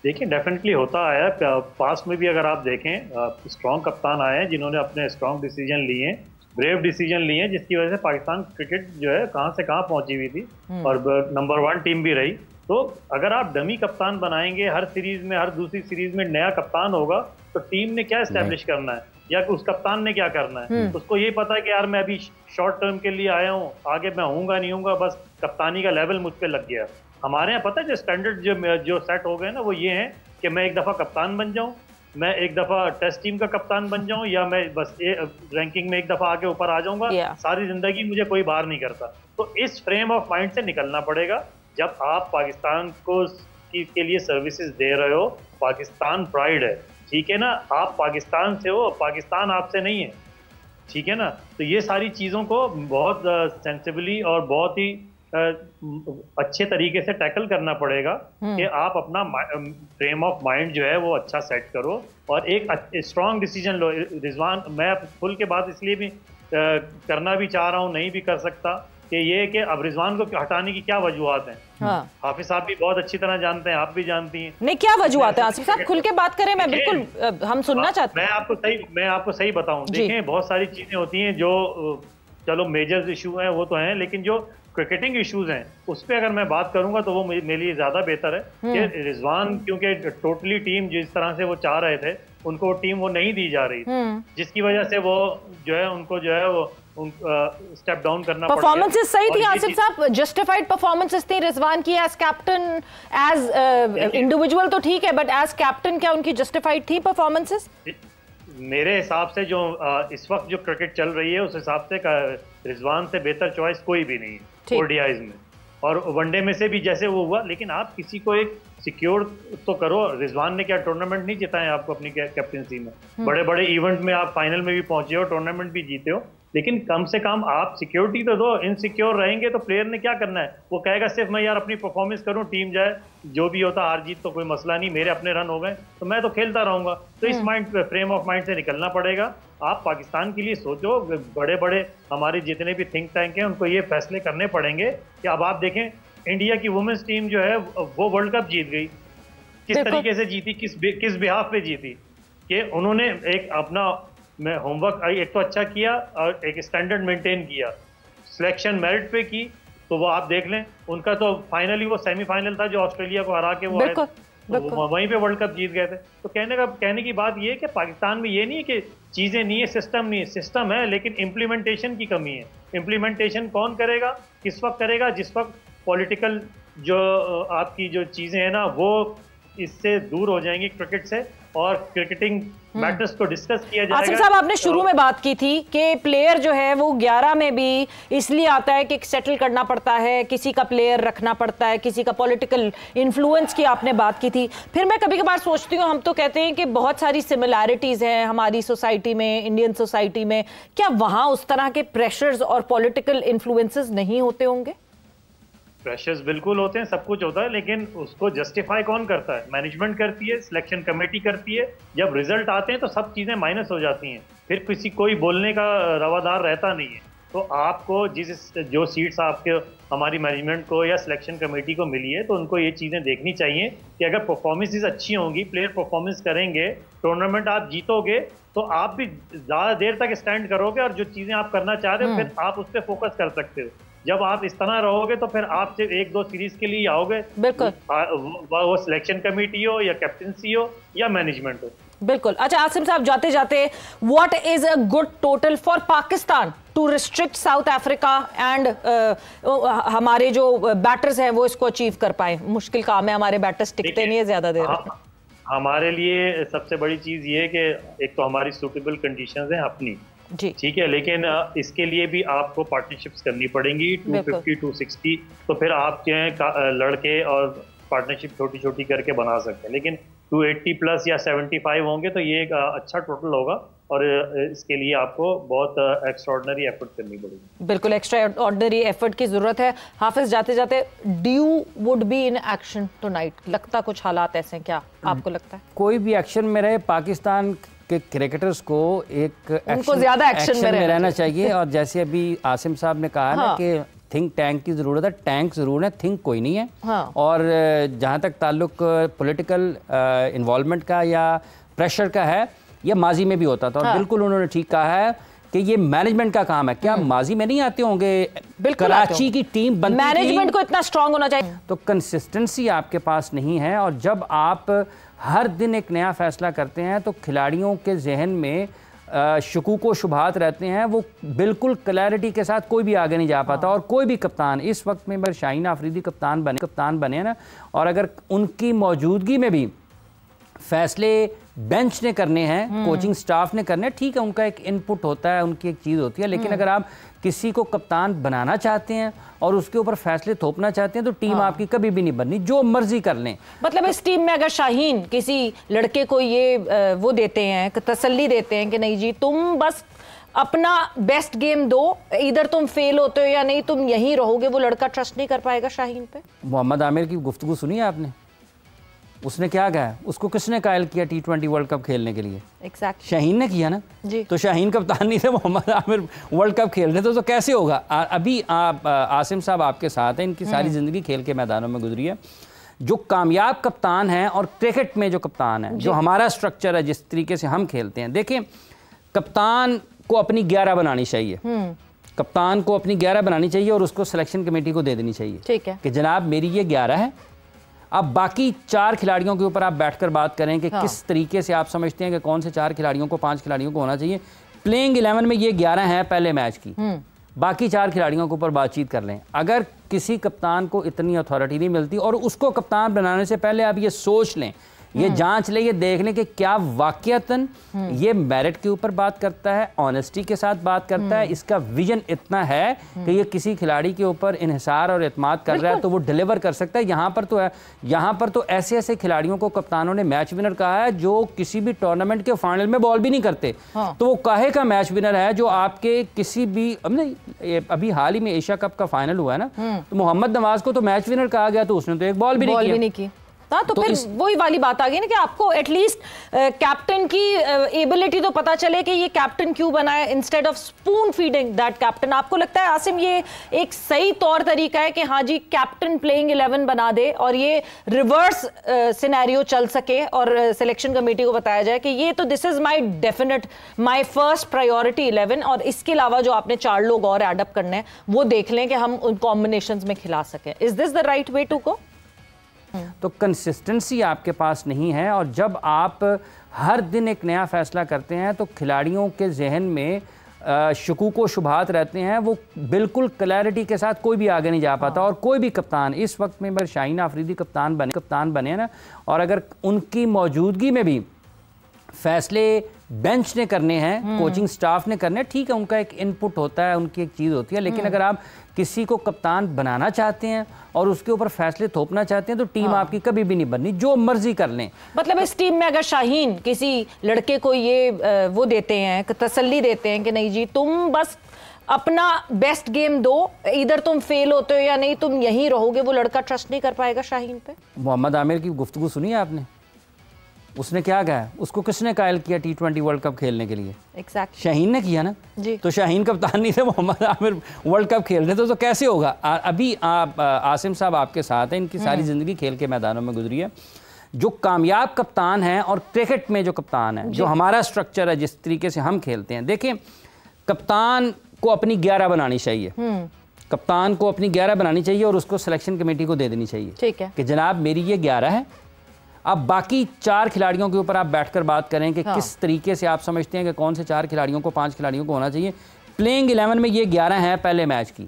देखिए डेफिनेटली होता है। पास्ट में भी अगर आप देखें स्ट्रॉन्ग कप्तान आए हैं जिन्होंने अपने स्ट्रॉन्ग डिसीजन लिए हैं, ब्रेव डिसीजन लिए हैं, जिसकी वजह से पाकिस्तान क्रिकेट जो है कहाँ से कहाँ पहुंची हुई थी और नंबर 1 टीम भी रही। तो अगर आप डमी कप्तान बनाएंगे, हर सीरीज में, हर दूसरी सीरीज में नया कप्तान होगा, तो टीम ने क्या एस्टेब्लिश करना है या उस कप्तान ने क्या करना है? उसको ये पता है कि यार मैं अभी शॉर्ट टर्म के लिए आया हूँ, आगे मैं होऊंगा नहीं होऊंगा, बस कप्तानी का लेवल मुझ पे लग गया। हमारे यहाँ पता है जो स्टैंडर्ड जो सेट हो गए ना, वो ये है कि मैं एक दफा कप्तान बन जाऊं, मैं एक दफा टेस्ट टीम का कप्तान बन जाऊं, या मैं बस रैंकिंग में एक दफा आगे ऊपर आ जाऊंगा, सारी जिंदगी मुझे कोई बाहर नहीं करता। तो इस फ्रेम ऑफ माइंड से निकलना पड़ेगा। जब आप पाकिस्तान को के लिए सर्विसेज दे रहे हो, पाकिस्तान प्राइड है, ठीक है ना, आप पाकिस्तान से हो, पाकिस्तान आपसे नहीं है, ठीक है ना। तो ये सारी चीजों को बहुत सेंसिबली और बहुत ही अच्छे तरीके से टैकल करना पड़ेगा कि आप अपना फ्रेम ऑफ माइंड जो है वो अच्छा सेट करो और एक स्ट्रॉन्ग डिसीजन लो। रिजवान, मैं खुल के बात इसलिए भी करना भी चाह रहा हूँ, नहीं भी कर सकता, कि ये कि अब रिजवान को हटाने की क्या वजूहत हैं। हाँ। हाफिज साहब भी बहुत अच्छी तरह जानते हैं, आप भी जानती हैं। नहीं, क्या वजूहत है आसिफ साहब, खुल के बात करें, मैं बिल्कुल हम सुनना चाहते हैं। मैं आपको सही बताऊं, देखें बहुत सारी चीजें होती हैं जो चलो मेजर इशू हैं, वो तो हैं, लेकिन जो क्रिकेटिंग इश्यूज हैं उस पर अगर मैं बात करूंगा तो वो मेरे लिए ज्यादा बेहतर है कि रिजवान, क्योंकि टोटली टीम जिस तरह से वो चाह रहे थे उनको टीम वो नहीं दी जा रही, जिसकी वजह से वो जो है उनको जो है वो स्टेप डाउन करना पड़ा। परफॉर्मेंसेस सही थी आसिफ साहब, जस्टिफाइड परफॉर्मेंसेस थी रिजवान की एज कैप्टन, एज इंडिविजुअल तो ठीक है, बट एज कैप्टन क्या उनकी जस्टिफाइड थी परफॉर्मेंसेस? मेरे हिसाब से जो इस वक्त जो क्रिकेट चल रही है उस हिसाब से रिजवान से बेहतर चॉइस कोई भी नहीं है ओडीआईज में, और वनडे में से भी जैसे वो हुआ। लेकिन आप किसी को एक सिक्योर तो करो। रिजवान ने क्या टूर्नामेंट नहीं जिताए आपको अपनी कैप्टनसी में? बड़े बड़े इवेंट में आप फाइनल में भी पहुंचे हो, टूर्नामेंट भी जीते हो, लेकिन कम से कम आप सिक्योरिटी तो दो। इनसिक्योर रहेंगे तो प्लेयर ने क्या करना है? वो कहेगा सिर्फ मैं यार अपनी परफॉर्मेंस करूं, टीम जाए, जो भी होता हार जीत तो कोई मसला नहीं, मेरे अपने रन हो गए तो मैं तो खेलता रहूंगा। तो इस फ्रेम ऑफ माइंड से निकलना पड़ेगा। आप पाकिस्तान के लिए सोचो। बड़े बड़े हमारे जितने भी थिंक टैंक हैं उनको ये फैसले करने पड़ेंगे कि अब आप देखें इंडिया की वुमेन्स टीम जो है वो वर्ल्ड कप जीत गई। किस तरीके से जीती, किस बिहाफ पे जीती? कि उन्होंने एक अपना होमवर्क एक तो अच्छा किया और एक स्टैंडर्ड मेंटेन किया, सिलेक्शन मेरिट पे की। तो वो आप देख लें, उनका तो फाइनली वो सेमीफाइनल था जो ऑस्ट्रेलिया को हरा के वो आए, तो वहीं पे वर्ल्ड कप जीत गए थे। तो कहने की बात ये है कि पाकिस्तान में ये नहीं है कि चीजें नहीं है, सिस्टम नहीं है, सिस्टम है, लेकिन इम्प्लीमेंटेशन की कमी है। इम्प्लीमेंटेशन कौन करेगा, किस वक्त करेगा? जिस वक्त पॉलिटिकल जो आपकी जो चीजें हैं ना वो इससे दूर हो जाएंगी क्रिकेट से, और क्रिकेटिंग मैटर्स को डिस्कस किया जाएगा। आसिफ साहब, आपने शुरू में बात की थी कि प्लेयर जो है वो 11 में भी इसलिए आता है कि सेटल करना पड़ता है, किसी का प्लेयर रखना पड़ता है, किसी का पॉलिटिकल इन्फ्लुएंस की आपने बात की थी। फिर मैं कभी कभार सोचती हूँ, हम तो कहते हैं कि बहुत सारी सिमिलैरिटीज हैं हमारी सोसाइटी में, इंडियन सोसाइटी में, क्या वहां उस तरह के प्रेशर्स और पॉलिटिकल इन्फ्लुएंसेस नहीं होते होंगे? प्रेशर्स बिल्कुल होते हैं, सब कुछ होता है, लेकिन उसको जस्टिफाई कौन करता है? मैनेजमेंट करती है, सिलेक्शन कमेटी करती है। जब रिजल्ट आते हैं तो सब चीजें माइनस हो जाती हैं, फिर कोई बोलने का रवादार रहता नहीं है। तो आपको जो सीट्स आपके हमारी मैनेजमेंट को या सिलेक्शन कमेटी को मिली है, तो उनको ये चीजें देखनी चाहिए कि अगर परफॉर्मेंसेस अच्छी होंगी, प्लेयर परफॉर्मेंस करेंगे, टूर्नामेंट आप जीतोगे, तो आप भी ज्यादा देर तक स्टैंड करोगे और जो चीजें आप करना चाह रहे हो फिर आप उस पर फोकस कर सकते हो। जब आप इस तरह रहोगे तो फिर आप सिर्फ 1-2 सीरीज के लिए आओगे, बिल्कुल, वो सिलेक्शन कमेटी हो या कैप्टनसी हो या मैनेजमेंट हो। बिल्कुल। अच्छा आसिम साहब, जाते जाते, what is a good total for Pakistan to restrict South Africa and हमारे जो बैटर्स हैं वो इसको अचीव कर पाए? मुश्किल काम है, हमारे बैटर्स टिकते नहीं है ज्यादा देर। हमारे लिए सबसे बड़ी चीज ये है कि एक तो हमारी सूटेबल कंडीशंस हैं अपनी, ठीक है, लेकिन इसके लिए भी आपको पार्टनरशिप्स करनी पड़ेंगी। 250, 260 तो फिर आप लड़के और पार्टनरशिप छोटी छोटी करके बना सकते हैं, लेकिन 280 प्लस या 75 होंगे तो ये एक अच्छा टोटल होगा, और इसके लिए आपको बहुत एक्स्ट्राऑर्डिनरी एफर्ट करनी पड़ेगी। बिल्कुल, एक्स्ट्राऑर्डिनरी एफर्ट की जरूरत है। हाफिज, जाते जाते, due would be in action tonight, लगता कुछ हालात ऐसे हैं, क्या आपको लगता है? कोई भी एक्शन में रहे, पाकिस्तान के क्रिकेटर्स को एक उनको ज्यादा एक्शन में रहना चाहिए। और जैसे अभी आसिम साहब ने कहा ना कि थिंक टैंक की ज़रूरत है। टैंक ज़रूर है, थिंक कोई नहीं है। हाँ। और जहाँ तक ताल्लुक पॉलिटिकल इन्वॉल्वमेंट का या प्रेशर का है, ये माजी में भी होता था। और बिल्कुल उन्होंने ठीक कहा है कि ये मैनेजमेंट का काम है। क्या माजी में नहीं आते होंगे? कराची की टीम बनती, मैनेजमेंट को इतना स्ट्रांग होना चाहिए। तो कंसिस्टेंसी आपके पास नहीं है। और जब आप हर दिन एक नया फैसला करते हैं तो खिलाड़ियों के जहन में शकूक व शुबहात रहते हैं। वो बिल्कुल क्लैरिटी के साथ कोई भी आगे नहीं जा पाता। और कोई भी कप्तान इस वक्त में शाहीन आफरीदी कप्तान बने ना, और अगर उनकी मौजूदगी में भी फैसले बेंच ने करने हैं, कोचिंग स्टाफ ने करने हैं, ठीक है, उनका एक इनपुट होता है, उनकी एक चीज़ होती है। लेकिन अगर आप किसी को कप्तान बनाना चाहते हैं और उसके ऊपर फैसले थोपना चाहते हैं तो टीम आपकी कभी भी नहीं बननी, जो मर्जी कर लें। मतलब इस टीम में अगर शाहीन किसी लड़के को ये वो देते हैं, तसल्ली देते हैं कि नहीं जी तुम बस अपना बेस्ट गेम दो, इधर तुम फेल होते हो या नहीं तुम यहीं रहोगे, वो लड़का ट्रस्ट नहीं कर पाएगा शाहीन पे। मोहम्मद आमिर की गुफ्तगू सुनी है आपने? उसने क्या कहा? उसको किसने कायल किया T20 वर्ल्ड कप खेलने के लिए? Exactly. शाहीन ने किया ना जी। तो शाहीन कप्तान नहीं थे, मोहम्मद आमिर वर्ल्ड कप खेल रहे थे, तो कैसे होगा? अभी आसिम साहब आपके साथ हैं, इनकी सारी ज़िंदगी खेल के मैदानों में गुजरी है। जो कामयाब कप्तान हैं और क्रिकेट में जो कप्तान है, जो हमारा स्ट्रक्चर है, जिस तरीके से हम खेलते हैं, देखिए कप्तान को अपनी 11 बनानी चाहिए। कप्तान को अपनी 11 बनानी चाहिए और उसको सिलेक्शन कमेटी को दे देनी चाहिए, ठीक है, कि जनाब मेरी ये 11 है। अब बाकी 4 खिलाड़ियों के ऊपर आप बैठकर बात करें कि किस तरीके से आप समझते हैं कि कौन से 4 खिलाड़ियों को, 5 खिलाड़ियों को होना चाहिए। प्लेइंग 11 में ये 11 हैं पहले मैच की, बाकी 4 खिलाड़ियों के ऊपर बातचीत कर लें। अगर किसी कप्तान को इतनी अथॉरिटी नहीं मिलती और उसको कप्तान बनाने से पहले आप ये सोच लें, ये जांच लें, ये देख लें कि क्या वाकयातन ये मेरिट के ऊपर बात करता है, ऑनेस्टी के साथ बात करता है, इसका विजन इतना है कि ये किसी खिलाड़ी के ऊपर इन्हिसार और एतमाद कर रहा है तो वो डिलीवर कर सकता है। यहाँ पर तो ऐसे ऐसे खिलाड़ियों को कप्तानों ने मैच विनर कहा है जो किसी भी टूर्नामेंट के फाइनल में बॉल भी नहीं करते। तो वो काहे का मैच विनर है जो आपके किसी भी, अभी हाल ही में एशिया कप का फाइनल हुआ है ना, तो मोहम्मद नवाज को तो मैच विनर कहा गया, तो उसने तो एक बॉल भी नहीं की। हाँ, तो फिर वही वाली बात आ गई ना कि आपको एटलीस्ट कैप्टन की एबिलिटी तो पता चले कि ये कैप्टन क्यों बना है, instead of spoon feeding that captain. आपको लगता है आसिम ये एक सही तौर तरीका है कि हाँ जी कैप्टन प्लेइंग 11 बना दे और ये रिवर्स सिनेरियो चल सके और सिलेक्शन कमेटी को बताया जाए कि ये तो this is my definite my first priority 11 और इसके अलावा जो आपने 4 लोग और एडअप करने हैं वो देख लें कि हम उन कॉम्बिनेशंस में खिला सकें। Is this the right way to go? तो कंसिस्टेंसी आपके पास नहीं है। और जब आप हर दिन एक नया फैसला करते हैं तो खिलाड़ियों के जहन में शकूक व शुबहात रहते हैं। वो बिल्कुल क्लैरिटी के साथ कोई भी आगे नहीं जा पाता। और कोई भी कप्तान इस वक्त में शाहीन आफरीदी कप्तान बने ना, और अगर उनकी मौजूदगी में भी फैसले बेंच ने करने हैं, कोचिंग स्टाफ ने करने हैं, ठीक है, उनका एक इनपुट होता है, उनकी एक चीज़ होती है। लेकिन अगर आप किसी को कप्तान बनाना चाहते हैं और उसके ऊपर फैसले थोपना चाहते हैं तो टीम आपकी कभी भी नहीं बननी, जो मर्जी कर लें। मतलब इस टीम में अगर शाहीन किसी लड़के को ये वो देते हैं, तसल्ली देते हैं कि नहीं जी तुम बस अपना बेस्ट गेम दो, इधर तुम फेल होते हो या नहीं तुम यहीं रहोगे, वो लड़का ट्रस्ट नहीं कर पाएगा शाहीन पे। मोहम्मद आमिर की गुफ्तगू सुनी है आपने? उसने क्या कहा? उसको किसने कायल किया T20 वर्ल्ड कप खेलने के लिए? Exactly. शाहीन ने किया ना जी। तो शाहीन कप्तान नहीं थे, मोहम्मद आमिर वर्ल्ड कप खेल रहे थे, तो कैसे होगा? अभी आसिम साहब आपके साथ हैं, इनकी सारी ज़िंदगी खेल के मैदानों में गुजरी है। जो कामयाब कप्तान हैं और क्रिकेट में जो कप्तान है, जो हमारा स्ट्रक्चर है, जिस तरीके से हम खेलते हैं, देखिए कप्तान को अपनी 11 बनानी चाहिए। कप्तान को अपनी 11 बनानी चाहिए और उसको सिलेक्शन कमेटी को दे देनी चाहिए, ठीक है, कि जनाब मेरी ये 11 है। अब बाकी 4 खिलाड़ियों के ऊपर आप बैठकर बात करें कि किस तरीके से आप समझते हैं कि कौन से 4 खिलाड़ियों को, 5 खिलाड़ियों को होना चाहिए। प्लेइंग 11 में ये 11 हैं पहले मैच की,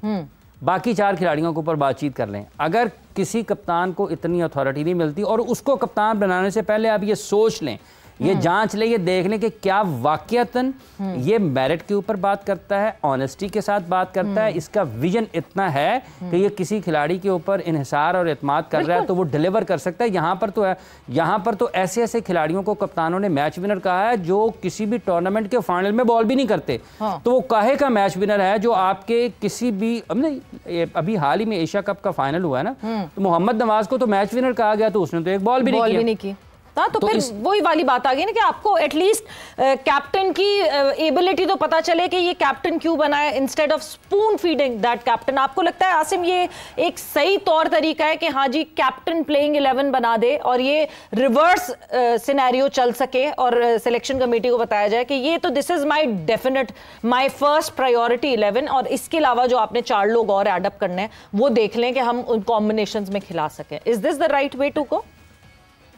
बाकी 4 खिलाड़ियों के ऊपर बातचीत कर लें। अगर किसी कप्तान को इतनी अथॉरिटी नहीं मिलती और उसको कप्तान बनाने से पहले आप ये सोच लें, ये जांच लें, ये देख लें कि क्या वाकयातन ये मेरिट के ऊपर बात करता है, ऑनेस्टी के साथ बात करता है, इसका विजन इतना है कि ये किसी खिलाड़ी के ऊपर इन्हिसार और एतमाद कर रहा है तो वो डिलीवर कर सकता है। यहाँ पर तो ऐसे ऐसे खिलाड़ियों को कप्तानों ने मैच विनर कहा है जो किसी भी टूर्नामेंट के फाइनल में बॉल भी नहीं करते। तो वो काहे का मैच विनर है जो आपके किसी भी, अभी हाल ही में एशिया कप का फाइनल हुआ है ना, तो मोहम्मद नवाज को तो मैच विनर कहा गया, तो उसने तो एक बॉल भी नहीं की। हाँ, तो फिर वही वाली बात आ गई ना कि आपको एटलीस्ट कैप्टन की एबिलिटी तो पता चले कि ये कैप्टन क्यों बना है, instead of spoon feeding that captain. आपको लगता है आसिम ये एक सही तौर तरीका है कि हाँ जी कैप्टन प्लेइंग 11 बना दे और ये रिवर्स सिनेरियो चल सके और सिलेक्शन कमेटी को बताया जाए कि ये तो this is my definite my first priority 11 और इसके अलावा जो आपने 4 लोग और एडअप करने हैं वो देख लें कि हम उन कॉम्बिनेशंस में खिला सकें। Is this the right way to go?